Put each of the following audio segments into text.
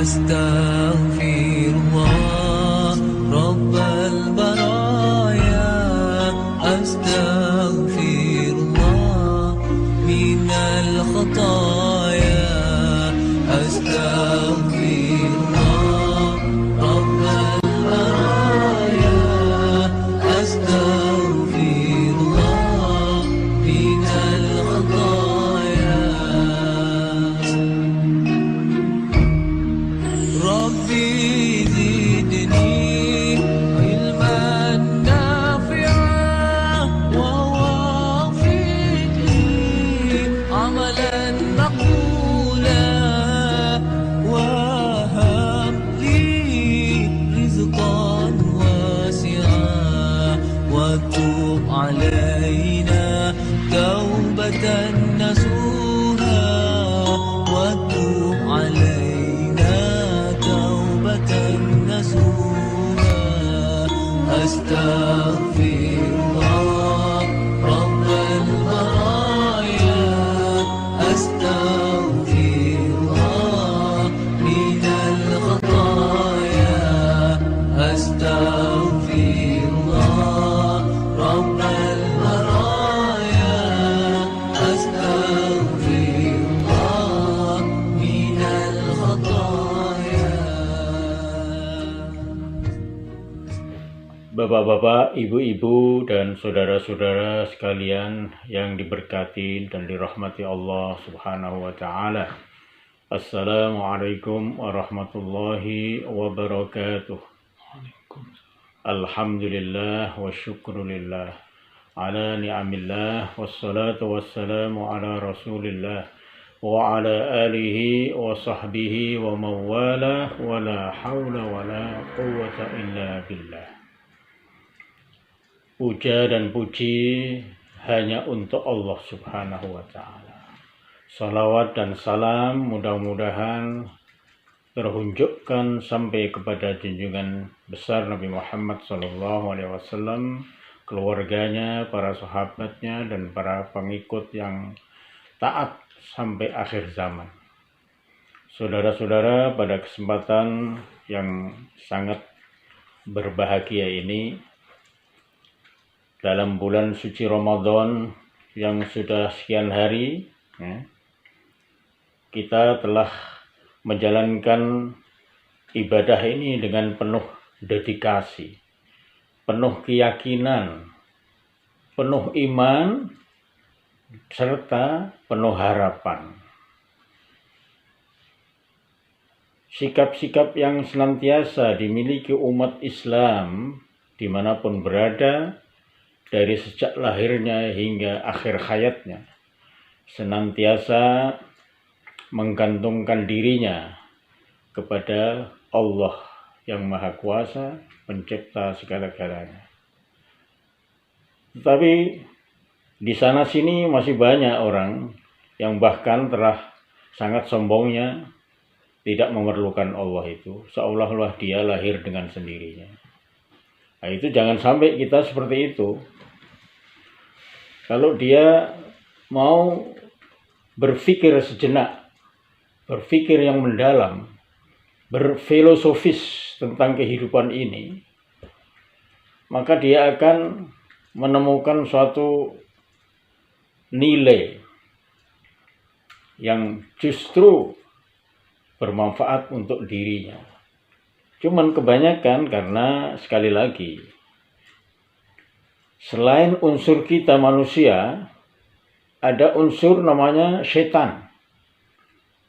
أستغفر الله رب البرايا أستغفر الله من الخطايا أستغفر الله رب البرايا أستغفر الله من الخطايا ربي زدني علما نافعا ووفقني عملا مقبولا وهب لي رزقا واسعا وتب علينا توبة نصوحا وتب علينا توبة نصوحا أستغفر الله رب البرايا أستغفر الله من الخطايا أستغفر الله رب البرايا أستغفر الله من الخطايا. Bapak-bapak, ibu-ibu, dan saudara-saudara sekalian yang diberkati dan dirahmati Allah Subhanahu wa Ta'ala. Assalamualaikum warahmatullahi wabarakatuh. Alhamdulillah wa syukrulillah ala ni'amillah wassalatu wassalamu ala rasulillah wa ala alihi wa sahbihi wa mawala wa la hawla wa la quwwata illa billah. Puja dan puji hanya untuk Allah Subhanahu wa Ta'ala. Salawat dan salam mudah-mudahan terhunjukkan sampai kepada junjungan besar Nabi Muhammad SAW, keluarganya, para sahabatnya, dan para pengikut yang taat sampai akhir zaman. Saudara-saudara, pada kesempatan yang sangat berbahagia ini, dalam bulan suci Ramadan yang sudah sekian hari, kita telah menjalankan ibadah ini dengan penuh dedikasi, penuh keyakinan, penuh iman, serta penuh harapan. Sikap-sikap yang senantiasa dimiliki umat Islam dimanapun berada, dari sejak lahirnya hingga akhir hayatnya, senantiasa menggantungkan dirinya kepada Allah yang Maha Kuasa, pencipta segala-galanya. Tetapi di sana sini masih banyak orang yang bahkan telah sangat sombongnya tidak memerlukan Allah itu, seolah-olah dia lahir dengan sendirinya. Nah, itu jangan sampai kita seperti itu. Kalau dia mau berpikir sejenak, berpikir yang mendalam, berfilosofis tentang kehidupan ini, maka dia akan menemukan suatu nilai yang justru bermanfaat untuk dirinya. Cuman kebanyakan karena sekali lagi, selain unsur kita manusia, ada unsur namanya setan,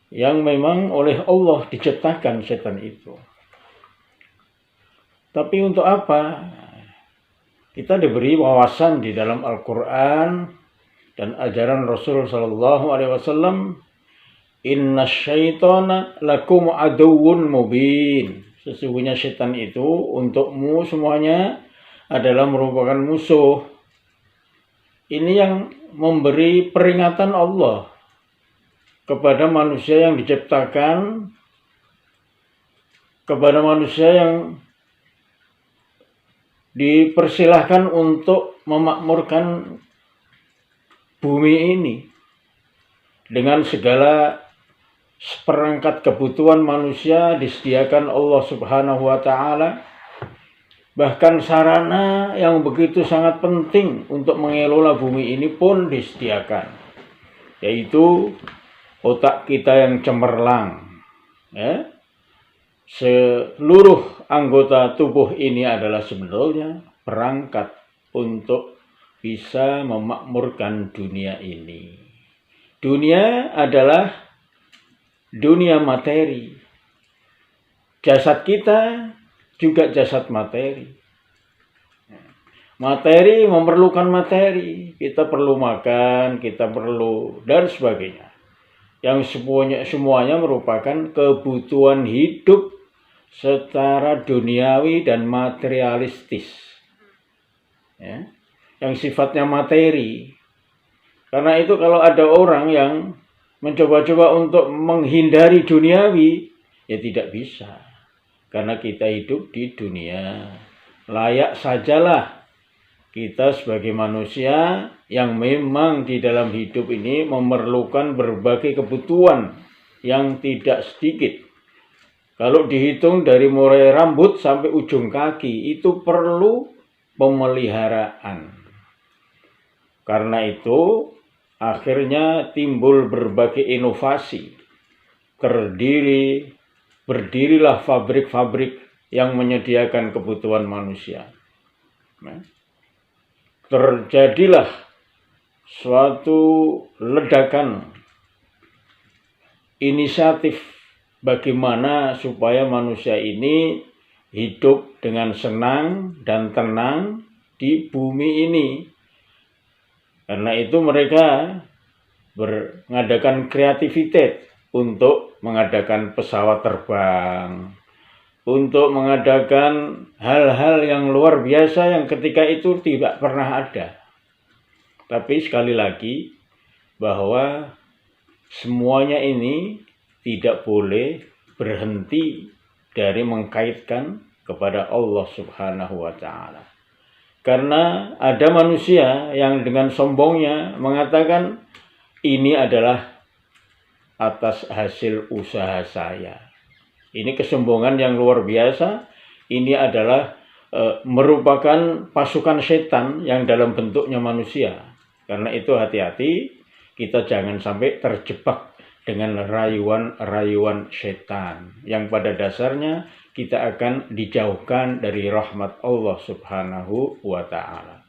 yang memang oleh Allah diciptakan setan itu. Tapi untuk apa? Kita diberi wawasan di dalam Al-Quran dan ajaran Rasul SAW, inna syaitana lakum aduwwun mubin. Sesungguhnya setan itu untukmu semuanya adalah merupakan musuh. Ini yang memberi peringatan Allah kepada manusia yang diciptakan, kepada manusia yang dipersilahkan untuk memakmurkan bumi ini dengan segala seperangkat kebutuhan manusia disediakan Allah Subhanahu wa taala. Bahkan sarana yang begitu sangat penting untuk mengelola bumi ini pun disediakan, yaitu otak kita yang cemerlang. Ya. Seluruh anggota tubuh ini adalah sebetulnya perangkat untuk bisa memakmurkan dunia ini. Dunia adalah dunia materi. Jasad kita juga jasad materi. Materi memerlukan materi. Kita perlu makan, kita perlu dan sebagainya. Yang semuanya merupakan kebutuhan hidup secara duniawi dan materialistis. Ya. Yang sifatnya materi. Karena itu kalau ada orang yang mencoba-coba untuk menghindari duniawi, ya tidak bisa. Karena kita hidup di dunia. Layak sajalah kita sebagai manusia yang memang di dalam hidup ini memerlukan berbagai kebutuhan yang tidak sedikit. Kalau dihitung dari mulai rambut sampai ujung kaki, itu perlu pemeliharaan. Karena itu akhirnya timbul berbagai inovasi. Berdirilah pabrik-pabrik yang menyediakan kebutuhan manusia. Terjadilah suatu ledakan inisiatif bagaimana supaya manusia ini hidup dengan senang dan tenang di bumi ini. Karena itu mereka mengadakan kreativitas untuk mengadakan pesawat terbang, untuk mengadakan hal-hal yang luar biasa yang ketika itu tidak pernah ada. Tapi sekali lagi, bahwa semuanya ini tidak boleh berhenti dari mengkaitkan kepada Allah Subhanahu wa taala. Karena ada manusia yang dengan sombongnya mengatakan ini adalah atas hasil usaha saya. Ini kesombongan yang luar biasa. Ini adalah merupakan pasukan setan yang dalam bentuknya manusia. Karena itu hati-hati, kita jangan sampai terjebak dengan rayuan-rayuan setan. Yang pada dasarnya kita akan dijauhkan dari rahmat Allah Subhanahu wa ta'ala.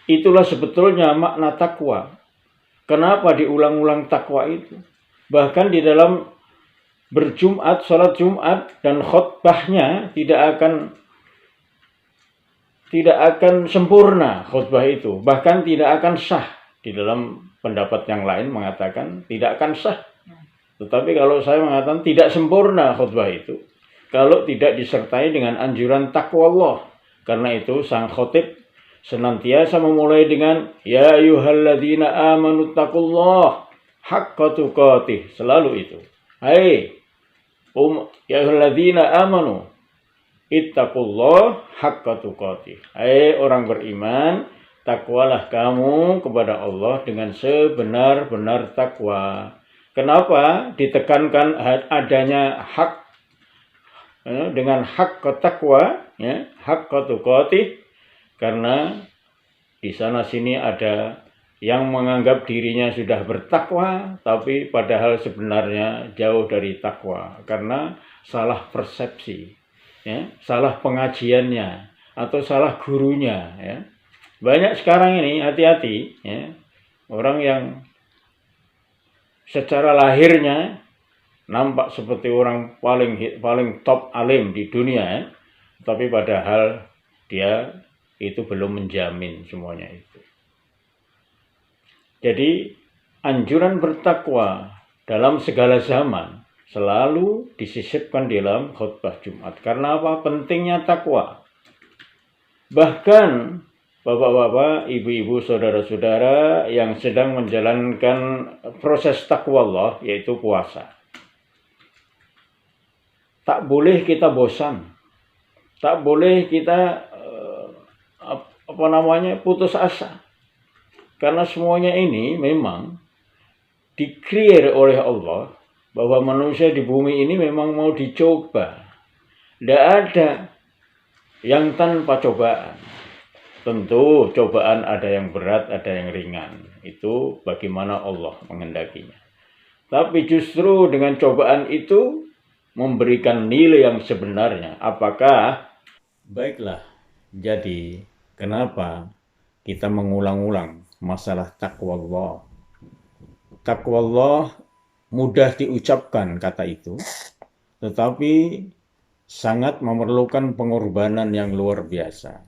Itulah sebetulnya makna takwa. Kenapa diulang-ulang takwa itu? Bahkan di dalam berjumat, sholat Jumat dan khutbahnya tidak akan sempurna khutbah itu. Bahkan tidak akan sah. Di dalam pendapat yang lain mengatakan tidak akan sah. Tetapi kalau saya mengatakan tidak sempurna khutbah itu, kalau tidak disertai dengan anjuran takwa Allah. Karena itu sang khotib senantiasa memulai dengan ya ayyuhalladzina amanu taqullah haqqa tuqatih, selalu itu. Hai ya ayyuhalladzina amanu ittaqullah haqqa tuqatih. Hai orang beriman, takwalah kamu kepada Allah dengan sebenar-benar takwa. Kenapa ditekankan adanya hak dengan hak takwa, ya, hak tuqatih? Karena di sana sini ada yang menganggap dirinya sudah bertakwa, tapi padahal sebenarnya jauh dari takwa karena salah persepsi, ya, salah pengajiannya atau salah gurunya. Ya. Banyak sekarang ini, hati-hati, ya, orang yang secara lahirnya nampak seperti orang paling top alim di dunia, ya, tapi padahal dia itu belum menjamin semuanya itu. Jadi anjuran bertakwa dalam segala zaman selalu disisipkan dalam khutbah Jumat. Karena apa? Pentingnya takwa. Bahkan bapak-bapak, ibu-ibu, saudara-saudara yang sedang menjalankan proses takwa Allah, yaitu puasa. Tak boleh kita bosan. Tak boleh kita putus asa. Karena semuanya ini memang di-create oleh Allah bahwa manusia di bumi ini memang mau dicoba. Tidak ada yang tanpa cobaan. Tentu cobaan ada yang berat, ada yang ringan. Itu bagaimana Allah mengendakinya. Tapi justru dengan cobaan itu memberikan nilai yang sebenarnya. Apakah? Baiklah, jadi kenapa kita mengulang-ulang masalah takwa Allah? Takwa Allah mudah diucapkan kata itu, tetapi sangat memerlukan pengorbanan yang luar biasa.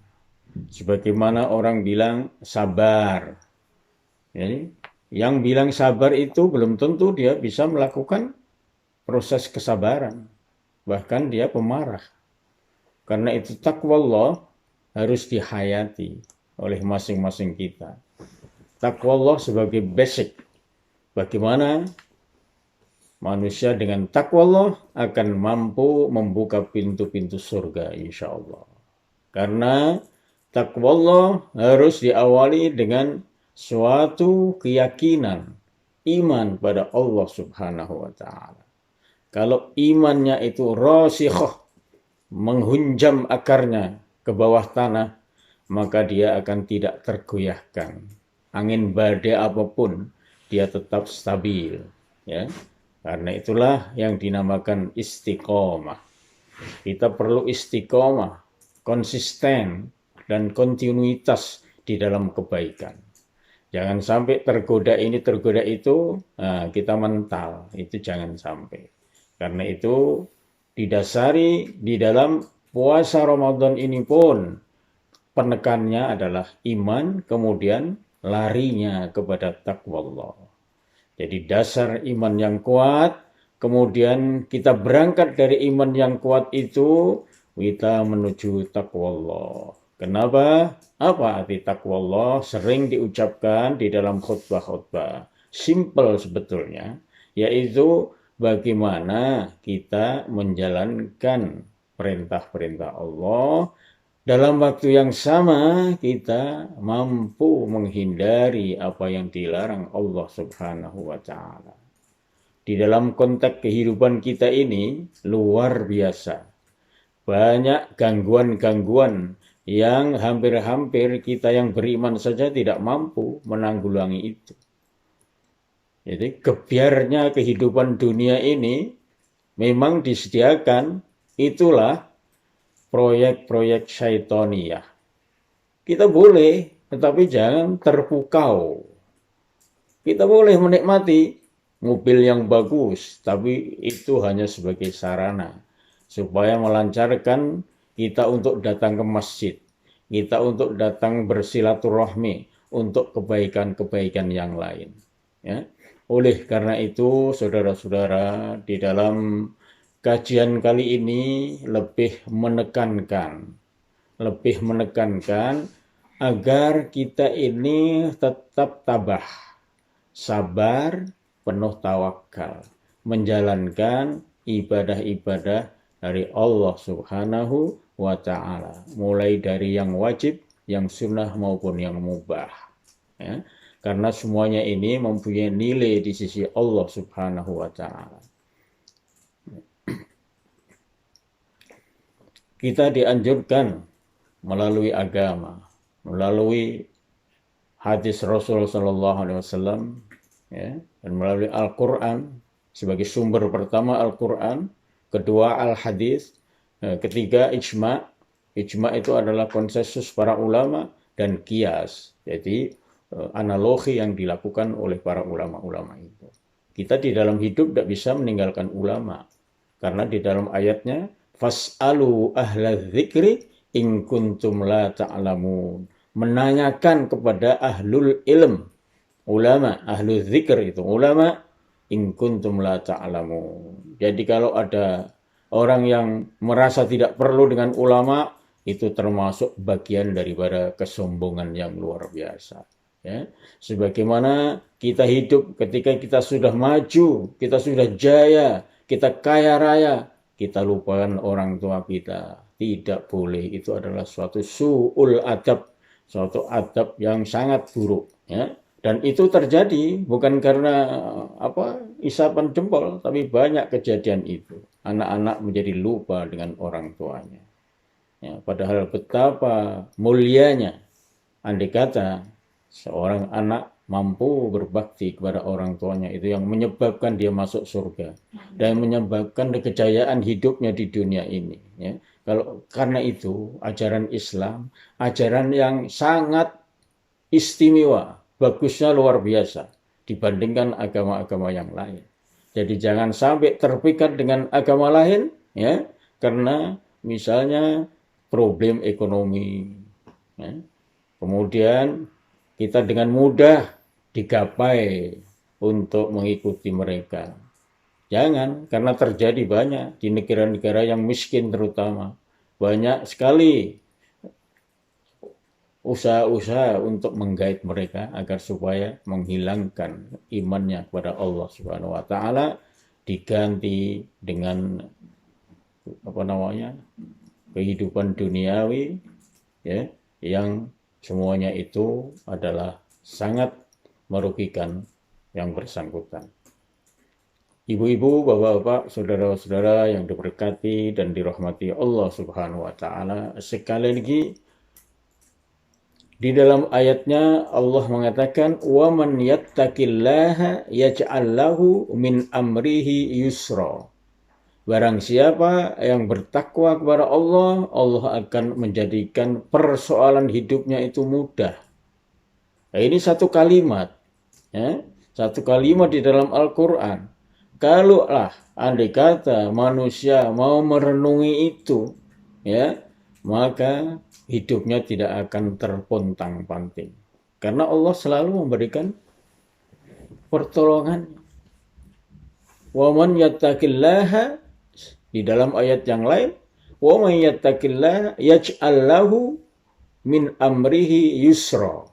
Sebagaimana orang bilang sabar. Jadi, yang bilang sabar itu belum tentu dia bisa melakukan proses kesabaran. Bahkan dia pemarah. Karena itu takwa Allah harus dihayati oleh masing-masing kita. Takwa Allah sebagai basic. Bagaimana manusia dengan takwa Allah akan mampu membuka pintu-pintu surga insya Allah. Karena takwa Allah harus diawali dengan suatu keyakinan, iman pada Allah Subhanahu wa Ta'ala. Kalau imannya itu rasikhah, menghunjam akarnya ke bawah tanah, maka dia akan tidak tergoyahkan. Angin badai apapun, dia tetap stabil. Ya. Karena itulah yang dinamakan istiqomah. Kita perlu istiqomah, konsisten, dan kontinuitas di dalam kebaikan. Jangan sampai tergoda ini, tergoda itu, kita mental. Itu jangan sampai. Karena itu didasari di dalam puasa Ramadan ini pun penekannya adalah iman, kemudian larinya kepada takwa Allah. Jadi dasar iman yang kuat, kemudian kita berangkat dari iman yang kuat itu, kita menuju takwa Allah. Kenapa? Apa arti takwa Allah? Sering diucapkan di dalam khutbah-khutbah. Simple sebetulnya, yaitu bagaimana kita menjalankan perintah-perintah Allah dalam waktu yang sama kita mampu menghindari apa yang dilarang Allah Subhanahu wa Ta'ala. Di dalam konteks kehidupan kita ini luar biasa. Banyak gangguan-gangguan yang hampir-hampir kita yang beriman saja tidak mampu menanggulangi itu. Jadi gebyarnya kehidupan dunia ini memang disediakan, itulah proyek-proyek syaitoniyah. Kita boleh, tetapi jangan terpukau. Kita boleh menikmati mobil yang bagus, tapi itu hanya sebagai sarana supaya melancarkan kita untuk datang ke masjid, kita untuk datang bersilaturahmi untuk kebaikan-kebaikan yang lain. Ya. Oleh karena itu, saudara-saudara, di dalam kajian kali ini lebih menekankan agar kita ini tetap tabah, sabar, penuh tawakal, menjalankan ibadah-ibadah dari Allah Subhanahu wa Ta'ala, mulai dari yang wajib, yang sunnah maupun yang mubah. Ya. Karena semuanya ini mempunyai nilai di sisi Allah Subhanahu wa Ta'ala. Kita dianjurkan melalui agama, melalui hadis Rasul sallallahu alaihi wasallam, ya, dan melalui Al-Qur'an sebagai sumber pertama Al-Qur'an, kedua Al-Hadis, ketiga ijma'. Ijma' itu adalah konsensus para ulama dan qiyas. Jadi analogi yang dilakukan oleh para ulama-ulama itu. Kita di dalam hidup tidak bisa meninggalkan ulama. Karena di dalam ayatnya, fas'alu ahla dzikri in kuntum la ta'lamun. Menanyakan kepada ahlul ilm. Ulama, ahlul dzikr itu. Ulama, in kuntum la ta'lamun. Jadi kalau ada orang yang merasa tidak perlu dengan ulama, itu termasuk bagian daripada kesombongan yang luar biasa. Ya, sebagaimana kita hidup ketika kita sudah maju, kita sudah jaya, kita kaya raya, kita lupakan orang tua kita. Tidak boleh, itu adalah suatu su'ul adab, suatu adab yang sangat buruk. Ya. Dan itu terjadi bukan karena isapan jempol, tapi banyak kejadian itu. Anak-anak menjadi lupa dengan orang tuanya. Ya, padahal betapa mulianya andai kata seorang anak mampu berbakti kepada orang tuanya, itu yang menyebabkan dia masuk surga dan menyebabkan kejayaan hidupnya di dunia ini. Ya. Karena itu ajaran Islam, ajaran yang sangat istimewa, bagusnya luar biasa dibandingkan agama-agama yang lain. Jadi jangan sampai terpikat dengan agama lain, ya, karena misalnya problem ekonomi, ya. Kemudian kita dengan mudah digapai untuk mengikuti mereka. Jangan, karena terjadi banyak di negara-negara yang miskin terutama. Banyak sekali usaha-usaha untuk menggait mereka agar supaya menghilangkan imannya kepada Allah Subhanahu wa taala, diganti dengan kehidupan duniawi, ya, yang semuanya itu adalah sangat merugikan yang bersangkutan. Ibu-ibu, bapak-bapak, saudara-saudara yang diberkati dan dirahmati Allah Subhanahu wa taala, sekali lagi di dalam ayatnya Allah mengatakan, "Wa man yattaqillaha yaj'al lahu min amrihi yusra." Barang siapa yang bertakwa kepada Allah, Allah akan menjadikan persoalan hidupnya itu mudah. Nah, ini satu kalimat, ya, satu kalimat di dalam Al-Quran. Kalaulah andai kata manusia mau merenungi itu, ya, maka hidupnya tidak akan terpontang-panting. Karena Allah selalu memberikan pertolongan. Wa man yattaqillaha, di dalam ayat yang lain, wa man yattaqillaha yaj'al lahu min amrihi yusra.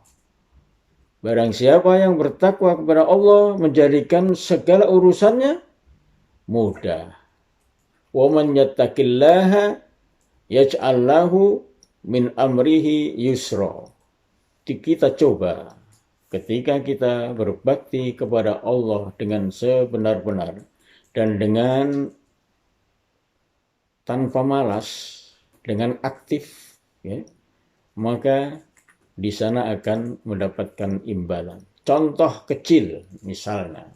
Barang siapa yang bertakwa kepada Allah, menjadikan segala urusannya mudah. Wa man yattaqillaha yaj'al lahu min amrihi yusra. Kita coba ketika kita berbakti kepada Allah dengan sebenar-benar dan dengan tanpa malas, dengan aktif, ya, maka di sana akan mendapatkan imbalan. Contoh kecil misalnya,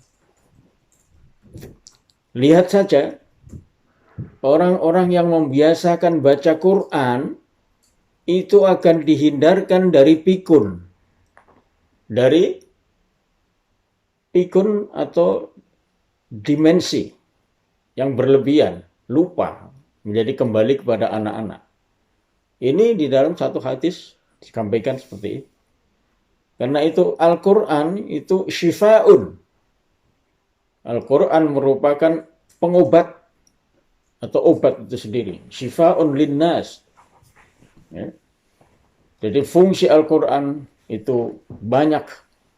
lihat saja orang-orang yang membiasakan baca Quran itu akan dihindarkan dari pikun. Dari pikun atau dimensi yang berlebihan, lupa, menjadi kembali kepada anak-anak. Ini di dalam satu hadis disampaikan seperti itu. Karena itu Al-Quran itu syifa'un. Al-Quran merupakan pengobat atau obat itu sendiri. Syifa'un linnas. Ya. Jadi fungsi Al-Quran itu banyak,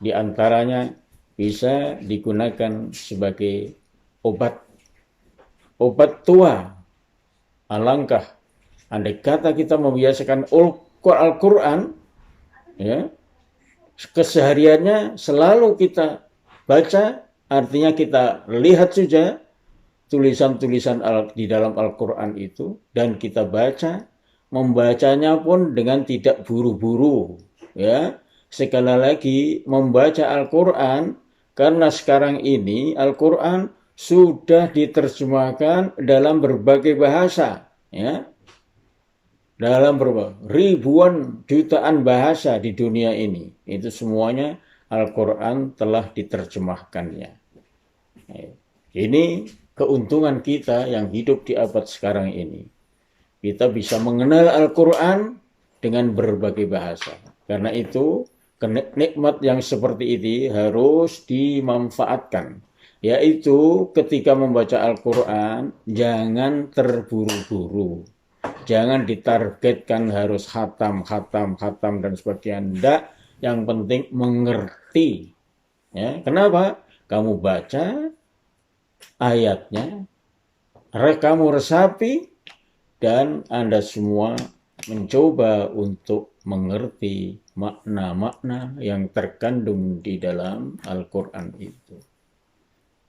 diantaranya bisa digunakan sebagai obat. Obat tua. Alangkah andai kata kita membiasakan Al-Quran, ya, kesehariannya selalu kita baca, artinya kita lihat saja tulisan-tulisan di dalam Al-Quran itu, dan kita baca, membacanya pun dengan tidak buru-buru, ya. Sekali lagi, membaca Al-Quran, karena sekarang ini Al-Quran sudah diterjemahkan dalam berbagai bahasa, ya, dalam ribuan jutaan bahasa di dunia ini. Itu semuanya Al-Quran telah diterjemahkannya. Ini keuntungan kita yang hidup di abad sekarang ini. Kita bisa mengenal Al-Quran dengan berbagai bahasa. Karena itu, nikmat yang seperti ini harus dimanfaatkan. Yaitu ketika membaca Al-Quran, jangan terburu-buru. Jangan ditargetkan harus khatam dan sebagainya. Tidak, yang penting mengerti. Ya, kenapa? Kamu baca ayatnya, kamu resapi, dan Anda semua mencoba untuk mengerti makna-makna yang terkandung di dalam Al-Quran itu.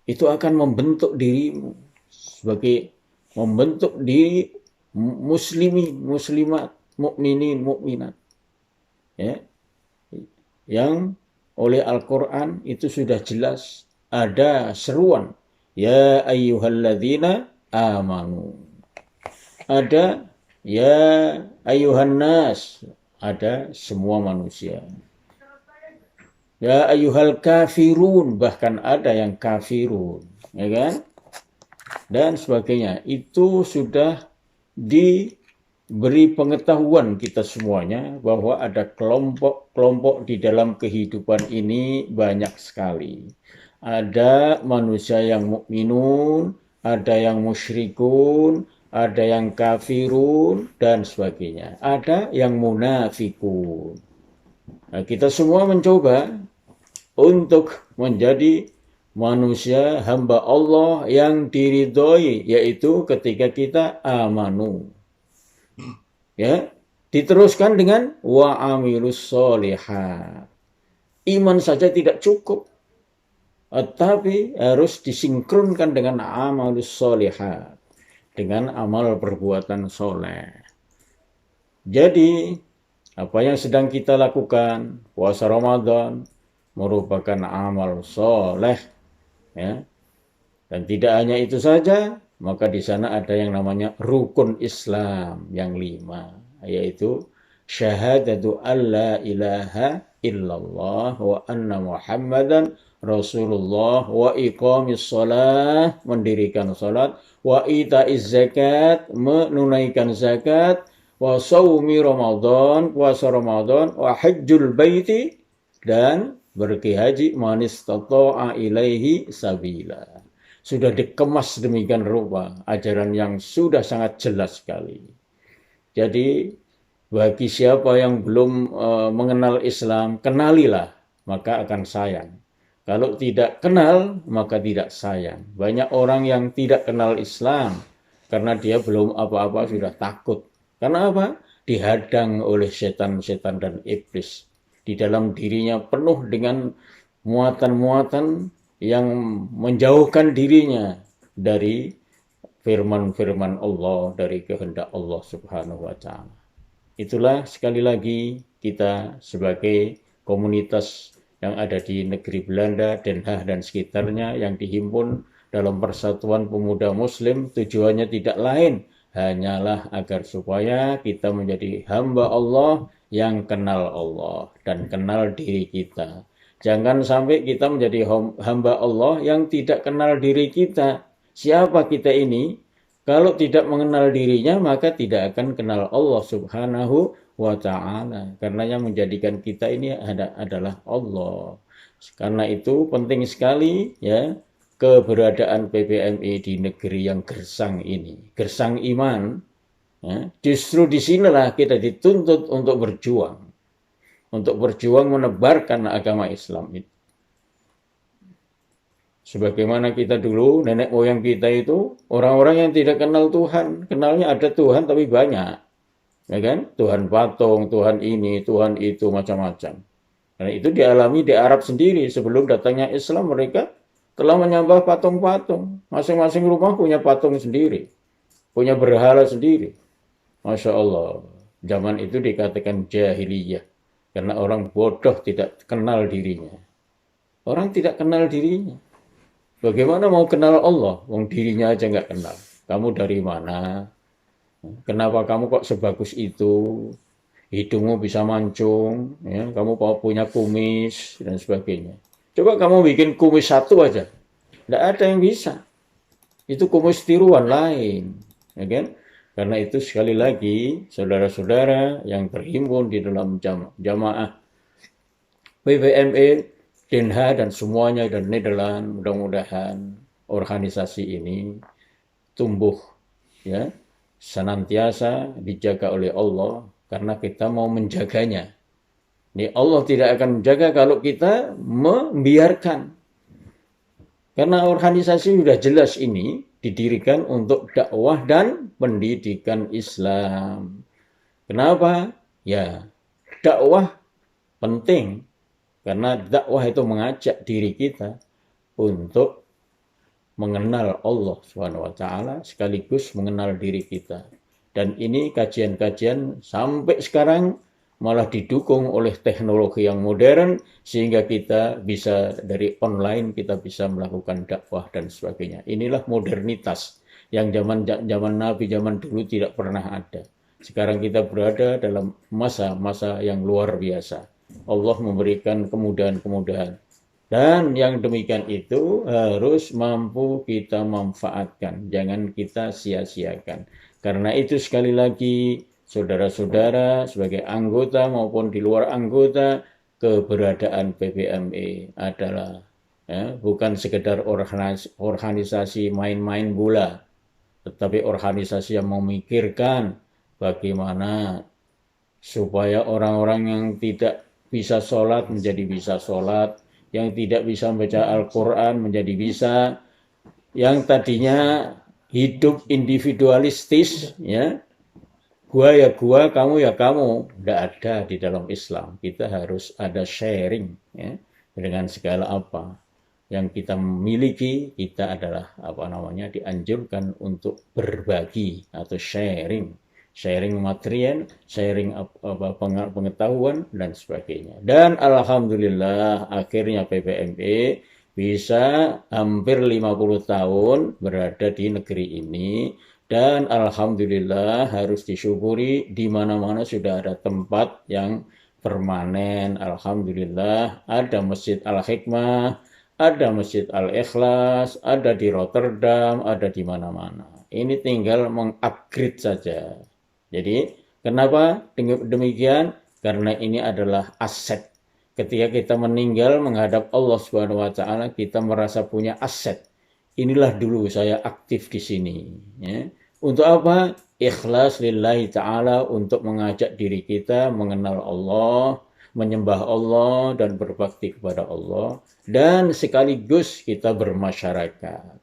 Itu akan membentuk dirimu sebagai membentuk diri muslimin, muslimat, mukminin, mukminat. Ya, yang oleh Al-Quran itu sudah jelas ada seruan, ya ayyuhalladzina amanu. Ada ya ayyuhan nas, ada semua manusia. Ya ayyuhal kafirun, bahkan ada yang kafirun, ya kan? Dan sebagainya. Itu sudah diberi pengetahuan kita semuanya bahwa ada kelompok-kelompok di dalam kehidupan ini banyak sekali. Ada manusia yang mukminun, ada yang musyrikun, ada yang kafirun, dan sebagainya. Ada yang munafikun. Nah, kita semua mencoba untuk menjadi manusia hamba Allah yang diridhoi, yaitu ketika kita amanu. Ya, diteruskan dengan wa amilus sholihat. Iman saja tidak cukup, tapi harus disinkronkan dengan amalus sholihat, dengan amal perbuatan soleh. Jadi, apa yang sedang kita lakukan, puasa Ramadan, merupakan amal soleh. Ya. Dan tidak hanya itu saja, maka di sana ada yang namanya rukun Islam yang 5, yaitu syahadatu alla ilaha illallah wa anna muhammadan rasulullah wa iqamis shalah, mendirikan salat, wa itaiz zakat, menunaikan zakat, wa shaumi ramadan, puasa Ramadan, wa hajjul baiti, dan pergi haji, man istata'a ilaihi sabila. Sudah dikemas demikian rupa, ajaran yang sudah sangat jelas sekali. Jadi bagi siapa yang belum mengenal Islam, kenalilah, maka akan sayang. Kalau tidak kenal, maka tidak sayang. Banyak orang yang tidak kenal Islam karena dia belum apa-apa sudah takut. Karena apa? Dihadang oleh setan-setan dan iblis. Di dalam dirinya penuh dengan muatan-muatan yang menjauhkan dirinya dari firman-firman Allah, dari kehendak Allah Subhanahu wa Ta'ala. Itulah sekali lagi kita sebagai komunitas yang ada di negeri Belanda, Den Haag dan sekitarnya yang dihimpun dalam Persatuan Pemuda Muslim, tujuannya tidak lain hanyalah agar supaya kita menjadi hamba Allah yang kenal Allah dan kenal diri kita. Jangan sampai kita menjadi hamba Allah yang tidak kenal diri kita. Siapa kita ini? Kalau tidak mengenal dirinya, maka tidak akan kenal Allah Subhanahu wa Ta'ala. Karena yang menjadikan kita ini adalah Allah. Karena itu penting sekali ya keberadaan PPMI di negeri yang gersang ini. Gersang iman. Ya, justru disinilah kita dituntut untuk berjuang. Untuk berjuang menebarkan agama Islam itu. Sebagaimana kita dulu, nenek moyang kita itu, orang-orang yang tidak kenal Tuhan. Kenalnya ada Tuhan tapi banyak. Ya kan? Tuhan patung, Tuhan ini, Tuhan itu, macam-macam. Karena itu dialami di Arab sendiri. Sebelum datangnya Islam, mereka telah menyembah patung-patung. Masing-masing rumah punya patung sendiri. Punya berhala sendiri. Masya Allah. Zaman itu dikatakan jahiliyah. Karena orang bodoh tidak kenal dirinya. Orang tidak kenal dirinya. Bagaimana mau kenal Allah? Wong dirinya aja nggak kenal. Kamu dari mana? Kenapa kamu kok sebagus itu? Hidungmu bisa mancung, ya? Kamu punya kumis, dan sebagainya. Coba kamu bikin kumis satu aja. Tidak ada yang bisa. Itu kumis tiruan lain. Ya kan? Karena itu sekali lagi, saudara-saudara yang terhimpun di dalam jamaah PPMI, Den Haag dan semuanya dan Nederland, mudah-mudahan organisasi ini tumbuh ya senantiasa dijaga oleh Allah karena kita mau menjaganya. Ini Allah tidak akan menjaga kalau kita membiarkan. Karena organisasi sudah jelas ini didirikan untuk dakwah dan pendidikan Islam. Kenapa? Ya, dakwah penting karena dakwah itu mengajak diri kita untuk mengenal Allah Subhanahu wa taala sekaligus mengenal diri kita. Dan ini kajian-kajian sampai sekarang malah didukung oleh teknologi yang modern sehingga kita bisa dari online kita bisa melakukan dakwah dan sebagainya. Inilah modernitas yang zaman Nabi zaman dulu tidak pernah ada. Sekarang kita berada dalam masa-masa yang luar biasa. Allah memberikan kemudahan-kemudahan. Dan yang demikian itu harus mampu kita manfaatkan, jangan kita sia-siakan. Karena itu sekali lagi saudara-saudara sebagai anggota maupun di luar anggota, keberadaan PPME adalah bukan sekedar organisasi main-main bola, tetapi organisasi yang memikirkan bagaimana supaya orang-orang yang tidak bisa sholat menjadi bisa sholat, yang tidak bisa membaca Al-Quran menjadi bisa, yang tadinya hidup individualistis, ya, gua ya gua, kamu ya kamu, tidak ada di dalam Islam. Kita harus ada sharing, ya, dengan segala apa yang kita miliki. Kita adalah dianjurkan untuk berbagi atau sharing material, sharing pengetahuan dan sebagainya. Dan alhamdulillah akhirnya PPME bisa hampir 50 tahun berada di negeri ini, dan alhamdulillah harus disyukuri di mana-mana sudah ada tempat yang permanen. Alhamdulillah ada Masjid Al-Hikmah, ada Masjid Al-Ikhlas, ada di Rotterdam, ada di mana-mana. Ini tinggal mengupgrade saja. Jadi kenapa demikian? Karena ini adalah aset. Ketika kita meninggal menghadap Allah Subhanahu wa taala, kita merasa punya aset. Inilah dulu saya aktif di sini, ya. Untuk apa? Ikhlas lillahi taala, untuk mengajak diri kita mengenal Allah, menyembah Allah dan berbakti kepada Allah, dan sekaligus kita bermasyarakat.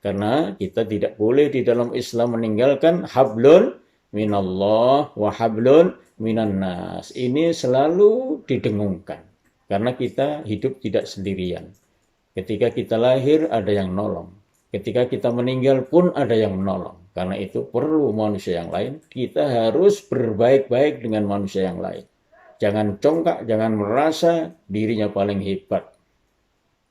Karena kita tidak boleh di dalam Islam meninggalkan hablun minallah wa hablun minan nas. Ini selalu didengungkan. Karena kita hidup tidak sendirian. Ketika kita lahir ada yang nolong. Ketika kita meninggal pun ada yang menolong. Karena itu perlu manusia yang lain. Kita harus berbaik-baik dengan manusia yang lain. Jangan congkak, jangan merasa dirinya paling hebat.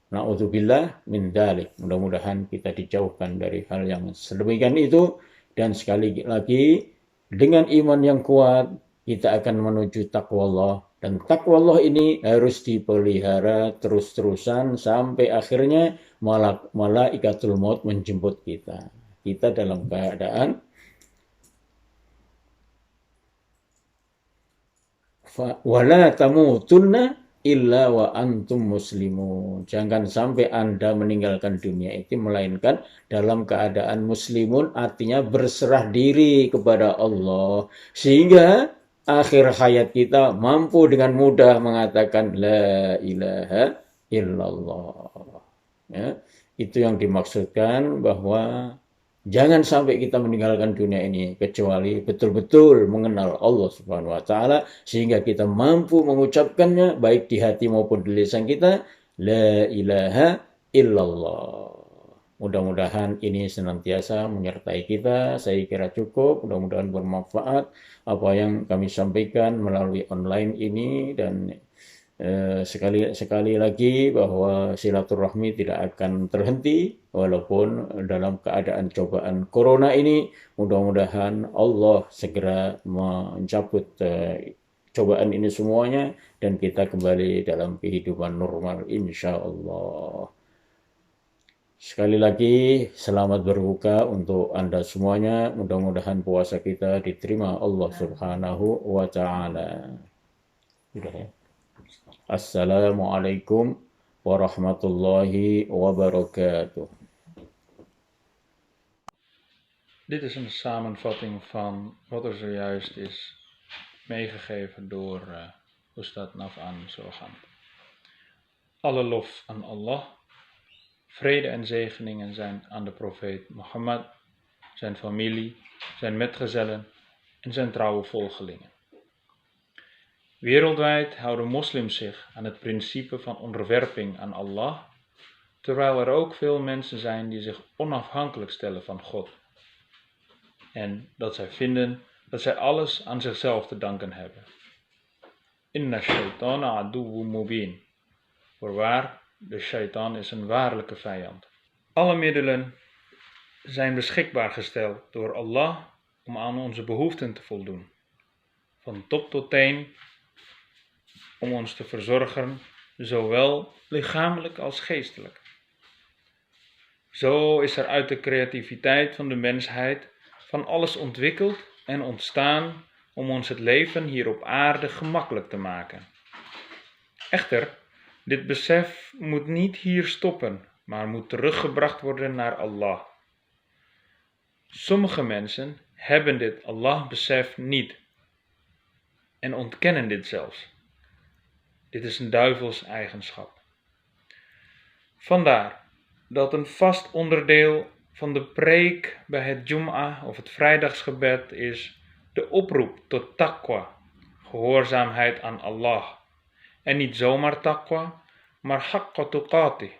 Na'udzubillah min dzalik. Mudah-mudahan kita dijauhkan dari hal yang sedemikian itu. Dan sekali lagi, dengan iman yang kuat, kita akan menuju taqwa Allah. Dan taqwa Allah ini harus dipelihara terus-terusan sampai akhirnya malaikatul maut menjemput kita. Kita dalam keadaan wala tamutunna illa wa antum muslimun. Jangan sampai Anda meninggalkan dunia itu melainkan dalam keadaan muslimun, artinya berserah diri kepada Allah. Sehingga akhir hayat kita mampu dengan mudah mengatakan la ilaha illallah. Ya, itu yang dimaksudkan bahwa jangan sampai kita meninggalkan dunia ini kecuali betul-betul mengenal Allah Subhanahu wa taala sehingga kita mampu mengucapkannya baik di hati maupun di lisan kita, la ilaha illallah. Mudah-mudahan ini senantiasa menyertai kita. Saya kira cukup, mudah-mudahan bermanfaat apa yang kami sampaikan melalui online ini. Dan sekali lagi bahwa silaturahmi tidak akan terhenti walaupun dalam keadaan cobaan corona ini. Mudah-mudahan Allah segera mencabut cobaan ini semuanya dan kita kembali dalam kehidupan normal insya Allah. Sekali lagi selamat berbuka untuk Anda semuanya. Mudah-mudahan puasa kita diterima Allah Subhanahu wa taala. Sudah ya. Assalamualaikum warahmatullahi wabarakatuh. Dit is een samenvatting van wat er zojuist is meegegeven door Ustad Naf'an Sogan. Alle lof aan Allah. Vrede en zegeningen zijn aan de profeet Mohammed, zijn familie, zijn metgezellen en zijn trouwe volgelingen. Wereldwijd houden moslims zich aan het principe van onderwerping aan Allah, terwijl er ook veel mensen zijn die zich onafhankelijk stellen van God. En dat zij vinden dat zij alles aan zichzelf te danken hebben. Inna shaitana aduwwun mubin. Voorwaar, de shaitan is een waarlijke vijand. Alle middelen zijn beschikbaar gesteld door Allah om aan onze behoeften te voldoen. Van top tot teen om ons te verzorgen, zowel lichamelijk als geestelijk. Zo is er uit de creativiteit van de mensheid van alles ontwikkeld en ontstaan om ons het leven hier op aarde gemakkelijk te maken. Echter, dit besef moet niet hier stoppen, maar moet teruggebracht worden naar Allah. Sommige mensen hebben dit Allah-besef niet en ontkennen dit zelfs. Dit is een duivels eigenschap. Vandaar dat een vast onderdeel van de preek bij het Jum'ah of het vrijdagsgebed is de oproep tot taqwa, gehoorzaamheid aan Allah. En niet zomaar taqwa, maar haqqa tuqati,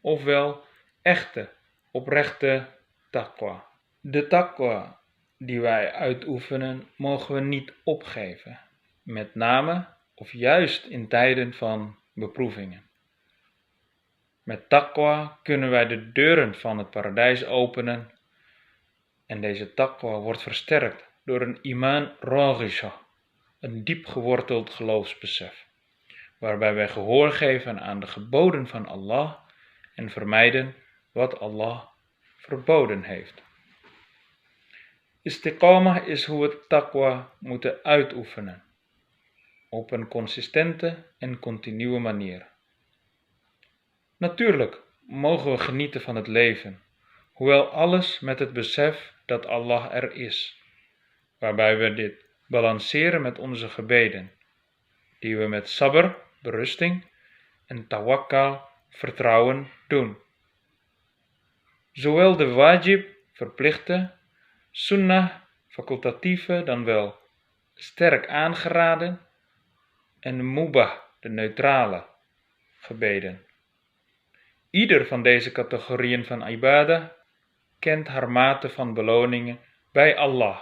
ofwel echte, oprechte taqwa. De taqwa die wij uitoefenen mogen we niet opgeven, met name of juist in tijden van beproevingen. Met taqwa kunnen wij de deuren van het paradijs openen en deze taqwa wordt versterkt door een iman ragisha, een diep geworteld geloofsbesef, waarbij wij gehoor geven aan de geboden van Allah en vermijden wat Allah verboden heeft. Istiqamah is hoe we taqwa moeten uitoefenen, op een consistente en continue manier. Natuurlijk mogen we genieten van het leven, hoewel alles met het besef dat Allah er is, waarbij we dit balanceren met onze gebeden, die we met sabr, berusting, en tawakkal, vertrouwen, doen. Zowel de wajib, verplichte, sunnah, facultatieve, dan wel sterk aangeraden, en de mubah, de neutrale, gebeden. Ieder van deze categorieën van ibadah kent haar mate van beloningen bij Allah.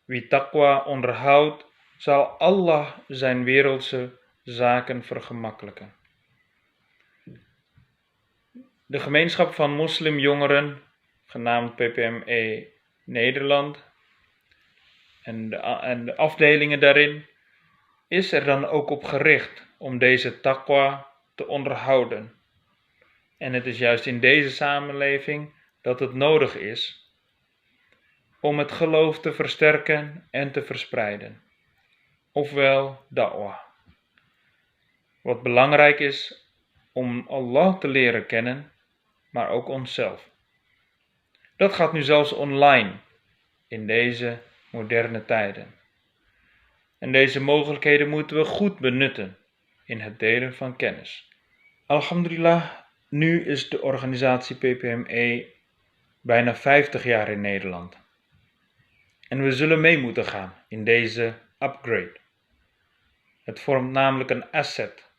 Wie taqwa onderhoudt, zal Allah zijn wereldse zaken vergemakkelijken. De gemeenschap van moslimjongeren, genaamd PPME Nederland, en de afdelingen daarin, is er dan ook op gericht om deze taqwa te onderhouden. En het is juist in deze samenleving dat het nodig is om het geloof te versterken en te verspreiden. Ofwel da'wah. Wat belangrijk is om Allah te leren kennen, maar ook onszelf. Dat gaat nu zelfs online in deze moderne tijden. En deze mogelijkheden moeten we goed benutten in het delen van kennis. Alhamdulillah, nu is de organisatie PPME bijna 50 jaar in Nederland. En we zullen mee moeten gaan in deze upgrade. Het vormt namelijk een asset,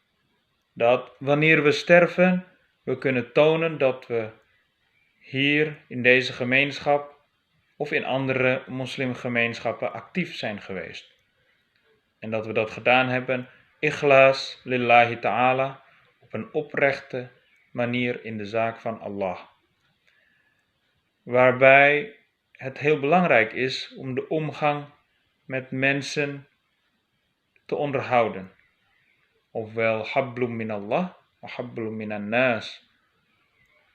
dat wanneer we sterven, we kunnen tonen dat we hier in deze gemeenschap of in andere moslimgemeenschappen actief zijn geweest. En dat we dat gedaan hebben, ikhlas lillahi ta'ala, op een oprechte manier in de zaak van Allah. Waarbij het heel belangrijk is om de omgang met mensen te onderhouden. Ofwel hablum min Allah, wa hablum min an-nas.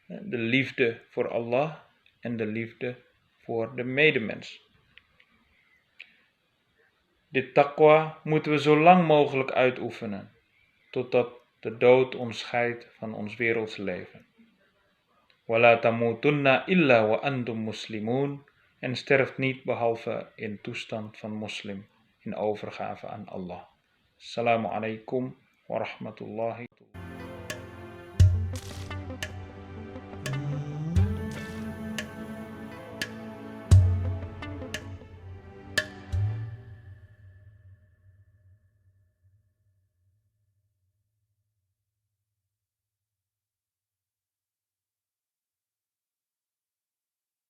De liefde voor Allah en de liefde voor de medemens. Dit taqwa moeten we zo lang mogelijk uitoefenen, totdat de dood ons scheidt van ons wereldse leven. Wala tamutunna illa wa antum muslimun, en sterft niet behalve in toestand van moslim, in overgave aan Allah. Assalamu alaikum wa rahmatullahi